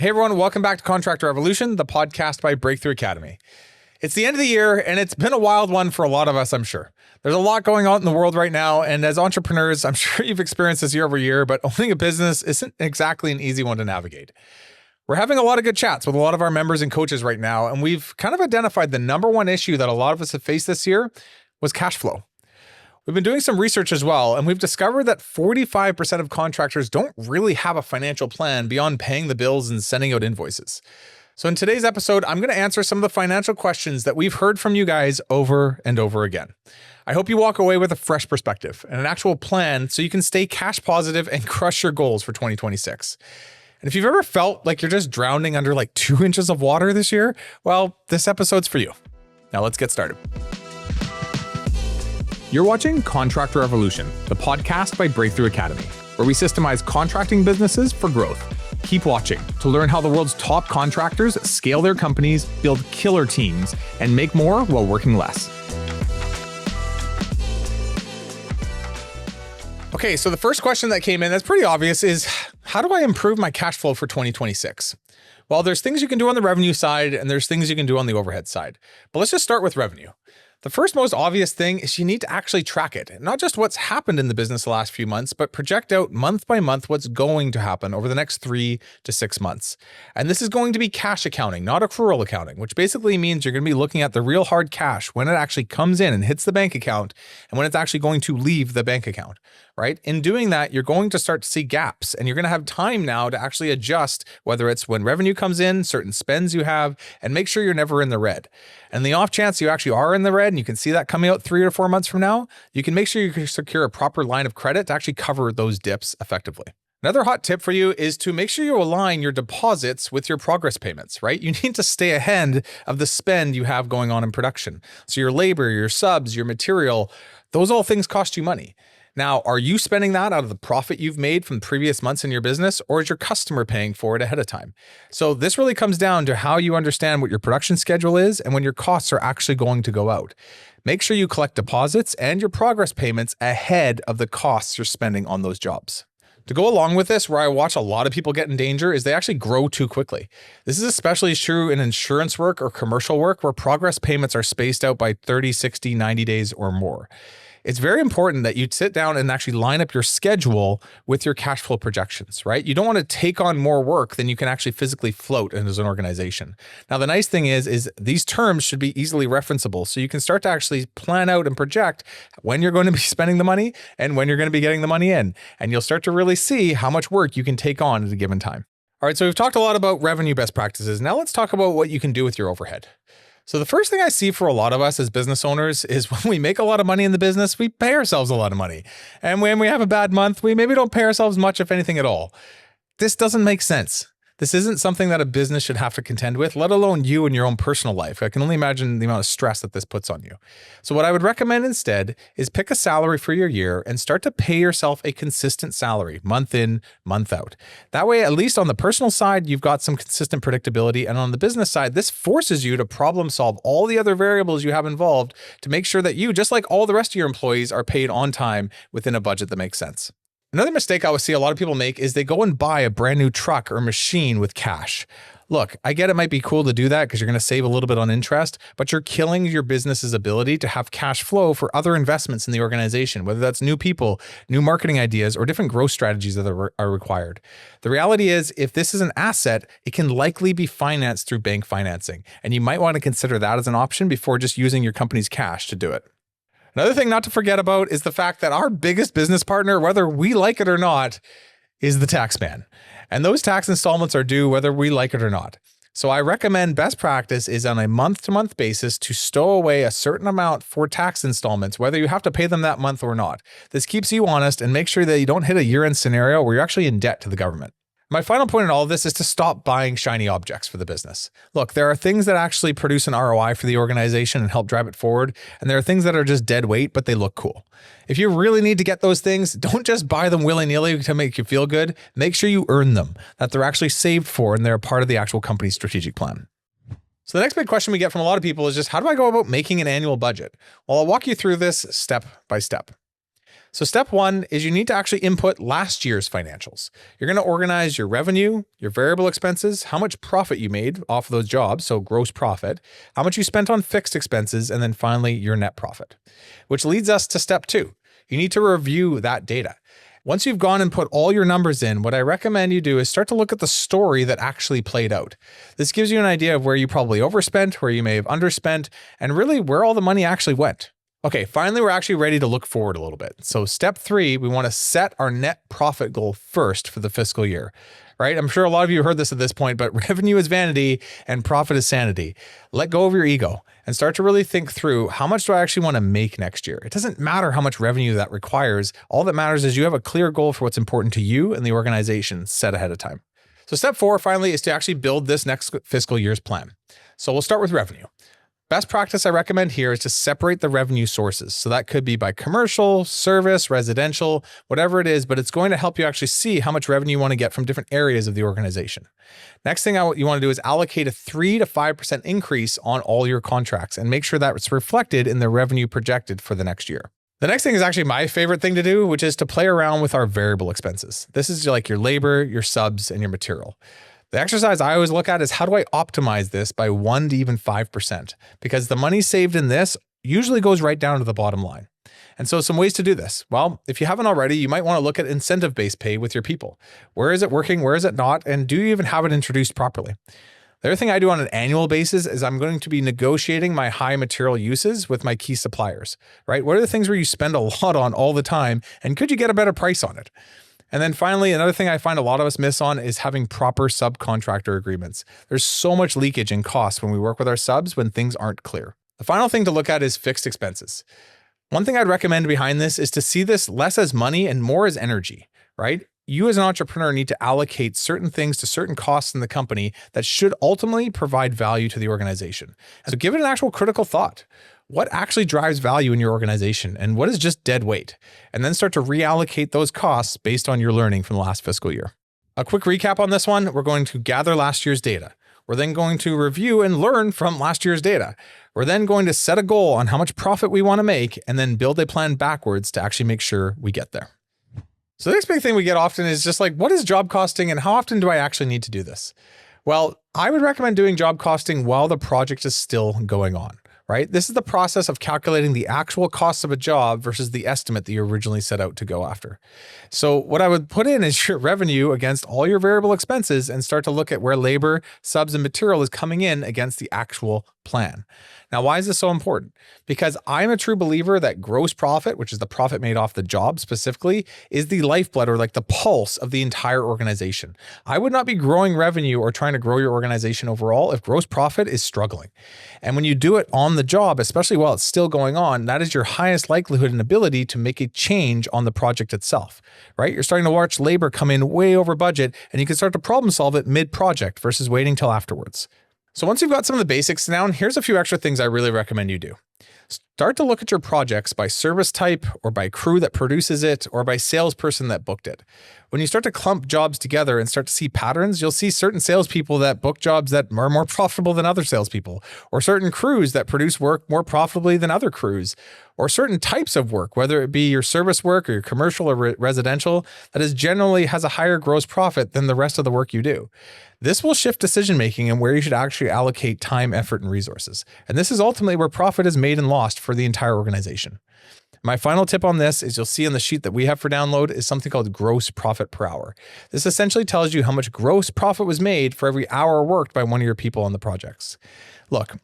Hey everyone, welcome back to Contractor Evolution, the podcast by Breakthrough Academy. It's the end of the year and it's been a wild one for a lot of us, I'm sure. There's a lot going on in the world right now, and as entrepreneurs, I'm sure you've experienced this year over year, but owning a business isn't exactly an easy one to navigate. We're having a lot of good chats with a lot of our members and coaches right now, and we've kind of identified the number one issue that a lot of us have faced this year was cash flow. We've been doing some research as well, and we've discovered that 45% of contractors don't really have a financial plan beyond paying the bills and sending out invoices. So in today's episode, I'm going to answer some of the financial questions that we've heard from you guys over and over again. I hope you walk away with a fresh perspective and an actual plan so you can stay cash positive and crush your goals for 2026. And if you've ever felt like you're just drowning under like 2 inches of water this year, well, this episode's for you. Now let's get started. You're watching Contractor Evolution, the podcast by Breakthrough Academy, where we systemize contracting businesses for growth. Keep watching to learn how the world's top contractors scale their companies, build killer teams, and make more while working less. Okay, so the first question that came in that's pretty obvious is, how do I improve my cash flow for 2026? Well, there's things you can do on the revenue side and there's things you can do on the overhead side. But let's just start with revenue. The first most obvious thing is you need to actually track it. Not just what's happened in the business the last few months, but project out month by month what's going to happen over the next 3 to 6 months. And this is going to be cash accounting, not accrual accounting, which basically means you're going to be looking at the real hard cash when it actually comes in and hits the bank account and when it's actually going to leave the bank account, right? In doing that, you're going to start to see gaps and you're going to have time now to actually adjust, whether it's when revenue comes in, certain spends you have, and make sure you're never in the red. And the off chance you actually are in the red and you can see that coming out 3 or 4 months from now, you can make sure you can secure a proper line of credit to actually cover those dips effectively. Another hot tip for you is to make sure you align your deposits with your progress payments, right? You need to stay ahead of the spend you have going on in production. So your labor, your subs, your material, those all things cost you money. Now, are you spending that out of the profit you've made from previous months in your business, or is your customer paying for it ahead of time? So this really comes down to how you understand what your production schedule is and when your costs are actually going to go out. Make sure you collect deposits and your progress payments ahead of the costs you're spending on those jobs. To go along with this, where I watch a lot of people get in danger is they actually grow too quickly. This is especially true in insurance work or commercial work where progress payments are spaced out by 30, 60, 90 days or more. It's very important that you sit down and actually line up your schedule with your cash flow projections, right? You don't want to take on more work than you can actually physically float as an organization. Now, the nice thing is these terms should be easily referenceable. So you can start to actually plan out and project when you're going to be spending the money and when you're going to be getting the money in. And you'll start to really see how much work you can take on at a given time. All right, so we've talked a lot about revenue best practices. Now let's talk about what you can do with your overhead. So the first thing I see for a lot of us as business owners is when we make a lot of money in the business, we pay ourselves a lot of money. And when we have a bad month, we maybe don't pay ourselves much, if anything at all. This doesn't make sense. This isn't something that a business should have to contend with, let alone you in your own personal life. I can only imagine the amount of stress that this puts on you. So what I would recommend instead is pick a salary for your year and start to pay yourself a consistent salary, month in, month out. That way, at least on the personal side, you've got some consistent predictability. And on the business side, this forces you to problem solve all the other variables you have involved to make sure that you, just like all the rest of your employees, are paid on time within a budget that makes sense. Another mistake I always see a lot of people make is they go and buy a brand new truck or machine with cash. Look, I get it might be cool to do that because you're going to save a little bit on interest, but you're killing your business's ability to have cash flow for other investments in the organization, whether that's new people, new marketing ideas, or different growth strategies that are required. The reality is, if this is an asset, it can likely be financed through bank financing, and you might want to consider that as an option before just using your company's cash to do it. Another thing not to forget about is the fact that our biggest business partner, whether we like it or not, is the tax man. And those tax installments are due whether we like it or not. So I recommend best practice is on a month-to-month basis to stow away a certain amount for tax installments, whether you have to pay them that month or not. This keeps you honest and makes sure that you don't hit a year-end scenario where you're actually in debt to the government. My final point in all of this is to stop buying shiny objects for the business. Look, there are things that actually produce an ROI for the organization and help drive it forward, and there are things that are just dead weight, but they look cool. If you really need to get those things, don't just buy them willy-nilly to make you feel good. Make sure you earn them, that they're actually saved for and they're a part of the actual company's strategic plan. So the next big question we get from a lot of people is just, how do I go about making an annual budget? Well, I'll walk you through this step by step. So step one is you need to actually input last year's financials. You're going to organize your revenue, your variable expenses, how much profit you made off of those jobs, so gross profit, how much you spent on fixed expenses, and then finally your net profit. Which leads us to step two. You need to review that data. Once you've gone and put all your numbers in, what I recommend you do is start to look at the story that actually played out. This gives you an idea of where you probably overspent, where you may have underspent, and really where all the money actually went. Okay, finally, we're actually ready to look forward a little bit. So step three, we want to set our net profit goal first for the fiscal year, right? I'm sure a lot of you heard this at this point, but revenue is vanity and profit is sanity. Let go of your ego and start to really think through, how much do I actually want to make next year? It doesn't matter how much revenue that requires. All that matters is you have a clear goal for what's important to you and the organization set ahead of time. So step four, finally, is to actually build this next fiscal year's plan. So we'll start with revenue. Best practice I recommend here is to separate the revenue sources. So that could be by commercial, service, residential, whatever it is, but it's going to help you actually see how much revenue you want to get from different areas of the organization. Next thing you want to do is allocate a 3 to 5% increase on all your contracts and make sure that it's reflected in the revenue projected for the next year. The next thing is actually my favorite thing to do, which is to play around with our variable expenses. This is like your labor, your subs, and your material. The exercise I always look at is, how do I optimize this by 1 to even 5%? Because the money saved in this usually goes right down to the bottom line. And so some ways to do this. Well, if you haven't already, you might want to look at incentive-based pay with your people. Where is it working? Where is it not? And do you even have it introduced properly? The other thing I do on an annual basis is I'm going to be negotiating my high material uses with my key suppliers, right? What are the things where you spend a lot on all the time? And could you get a better price on it? And then finally, another thing I find a lot of us miss on is having proper subcontractor agreements. There's so much leakage in costs when we work with our subs when things aren't clear. The final thing to look at is fixed expenses. One thing I'd recommend behind this is to see this less as money and more as energy, right? You as an entrepreneur need to allocate certain things to certain costs in the company that should ultimately provide value to the organization. So give it an actual critical thought. What actually drives value in your organization and what is just dead weight? And then start to reallocate those costs based on your learning from the last fiscal year. A quick recap on this one, we're going to gather last year's data. We're then going to review and learn from last year's data. We're then going to set a goal on how much profit we want to make and then build a plan backwards to actually make sure we get there. So the next big thing we get often is just like, what is job costing and how often do I actually need to do this? Well, I would recommend doing job costing while the project is still going on. Right? This is the process of calculating the actual cost of a job versus the estimate that you originally set out to go after. So what I would put in is your revenue against all your variable expenses and start to look at where labor, subs, and material is coming in against the actual plan. Now, why is this so important? Because I'm a true believer that gross profit, which is the profit made off the job specifically, is the lifeblood or like the pulse of the entire organization. I would not be growing revenue or trying to grow your organization overall if gross profit is struggling. And when you do it on the job, especially while it's still going on, that is your highest likelihood and ability to make a change on the project itself, right? You're starting to watch labor come in way over budget and you can start to problem solve it mid-project versus waiting till afterwards. So once you've got some of the basics down, here's a few extra things I really recommend you do. Start to look at your projects by service type or by crew that produces it or by salesperson that booked it. When you start to clump jobs together and start to see patterns, you'll see certain salespeople that book jobs that are more profitable than other salespeople, or certain crews that produce work more profitably than other crews, or certain types of work, whether it be your service work or your commercial or residential, that is generally has a higher gross profit than the rest of the work you do. This will shift decision-making and where you should actually allocate time, effort, and resources. And this is ultimately where profit is made and lost for the entire organization. My final tip on this is you'll see on the sheet that we have for download is something called gross profit per hour. This essentially tells you how much gross profit was made for every hour worked by one of your people on the projects. Look,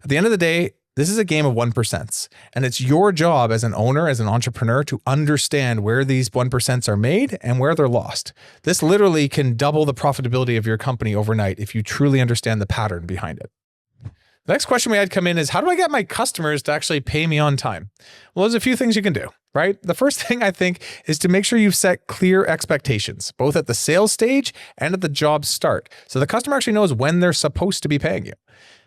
at the end of the day, this is a game of 1%, and it's your job as an owner, as an entrepreneur, to understand where these 1% are made and where they're lost. This literally can double the profitability of your company overnight if you truly understand the pattern behind it. The next question we had come in is, how do I get my customers to actually pay me on time? Well, there's a few things you can do, right? The first thing I think is to make sure you've set clear expectations, both at the sales stage and at the job start, so the customer actually knows when they're supposed to be paying you.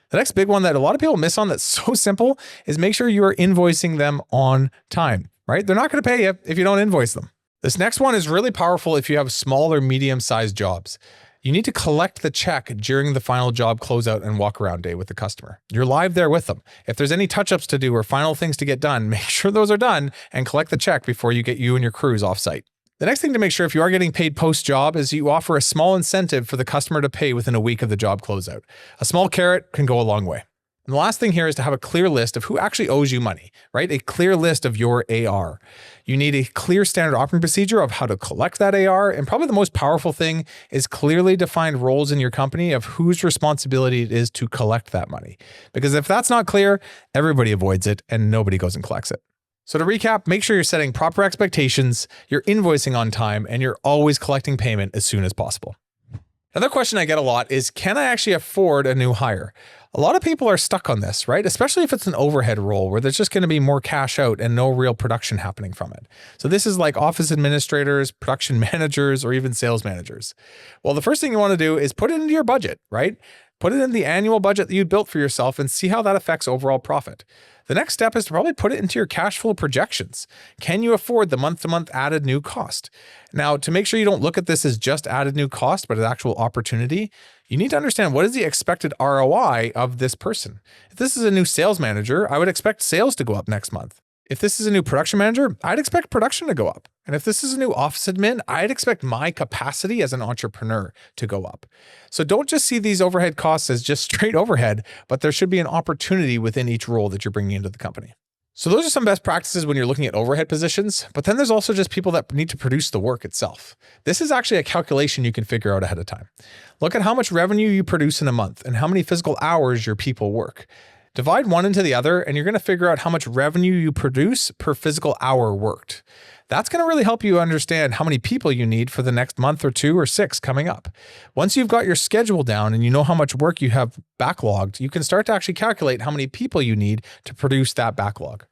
The next big one that a lot of people miss on that's so simple is make sure you are invoicing them on time, right? They're not going to pay you if you don't invoice them. This next one is really powerful if you have small or medium-sized jobs. You need to collect the check during the final job closeout and walk around day with the customer. You're live there with them. If there's any touch-ups to do or final things to get done, make sure those are done and collect the check before you get you and your crews off-site. The next thing to make sure if you are getting paid post-job is you offer a small incentive for the customer to pay within a week of the job closeout. A small carrot can go a long way. And the last thing here is to have a clear list of who actually owes you money, right? A clear list of your AR. You need a clear standard operating procedure of how to collect that AR. And probably the most powerful thing is clearly defined roles in your company of whose responsibility it is to collect that money. Because if that's not clear, everybody avoids it and nobody goes and collects it. So to recap, make sure you're setting proper expectations, you're invoicing on time, and you're always collecting payment as soon as possible. Another question I get a lot is, can I actually afford a new hire? A lot of people are stuck on this, right? Especially if it's an overhead role where there's just going to be more cash out and no real production happening from it. So this is like office administrators, production managers, or even sales managers. Well, the first thing you want to do is put it into your budget, right? Put it in the annual budget that you built for yourself and see how that affects overall profit. The next step is to probably put it into your cash flow projections. Can you afford the month-to-month added new cost? Now, to make sure you don't look at this as just added new cost, but an actual opportunity, you need to understand what is the expected ROI of this person. If this is a new sales manager, I would expect sales to go up next month. If this is a new production manager, I'd expect production to go up. And if this is a new office admin, I'd expect my capacity as an entrepreneur to go up. So don't just see these overhead costs as just straight overhead, but there should be an opportunity within each role that you're bringing into the company. So those are some best practices when you're looking at overhead positions, but then there's also just people that need to produce the work itself. This is actually a calculation you can figure out ahead of time. Look at how much revenue you produce in a month and how many physical hours your people work. Divide one into the other, and you're going to figure out how much revenue you produce per physical hour worked. That's going to really help you understand how many people you need for the next month or 2 or 6 coming up. Once you've got your schedule down and you know how much work you have backlogged, you can start to actually calculate how many people you need to produce that backlog.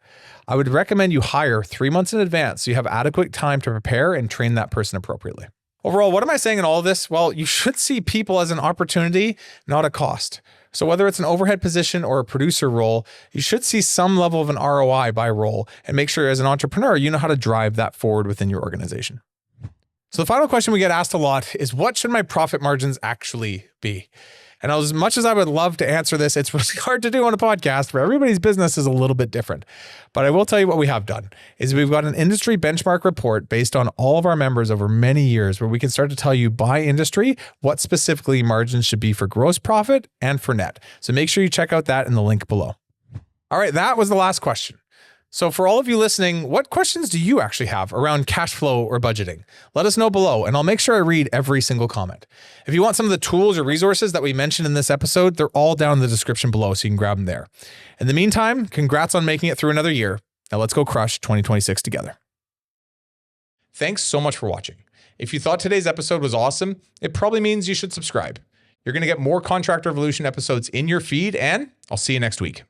I would recommend you hire 3 months in advance so you have adequate time to prepare and train that person appropriately. Overall, what am I saying in all of this? Well, you should see people as an opportunity, not a cost. So whether it's an overhead position or a producer role, you should see some level of an ROI by role and make sure as an entrepreneur, you know how to drive that forward within your organization. So the final question we get asked a lot is, what should my profit margins actually be? And as much as I would love to answer this, it's really hard to do on a podcast where everybody's business is a little bit different. But I will tell you what we have done is we've got an industry benchmark report based on all of our members over many years where we can start to tell you by industry what specifically margins should be for gross profit and for net. So make sure you check out that in the link below. All right, that was the last question. So for all of you listening, what questions do you actually have around cash flow or budgeting? Let us know below, and I'll make sure I read every single comment. If you want some of the tools or resources that we mentioned in this episode, they're all down in the description below, so you can grab them there. In the meantime, congrats on making it through another year. Now let's go crush 2026 together. Thanks so much for watching. If you thought today's episode was awesome, it probably means you should subscribe. You're going to get more Contractor Evolution episodes in your feed, and I'll see you next week.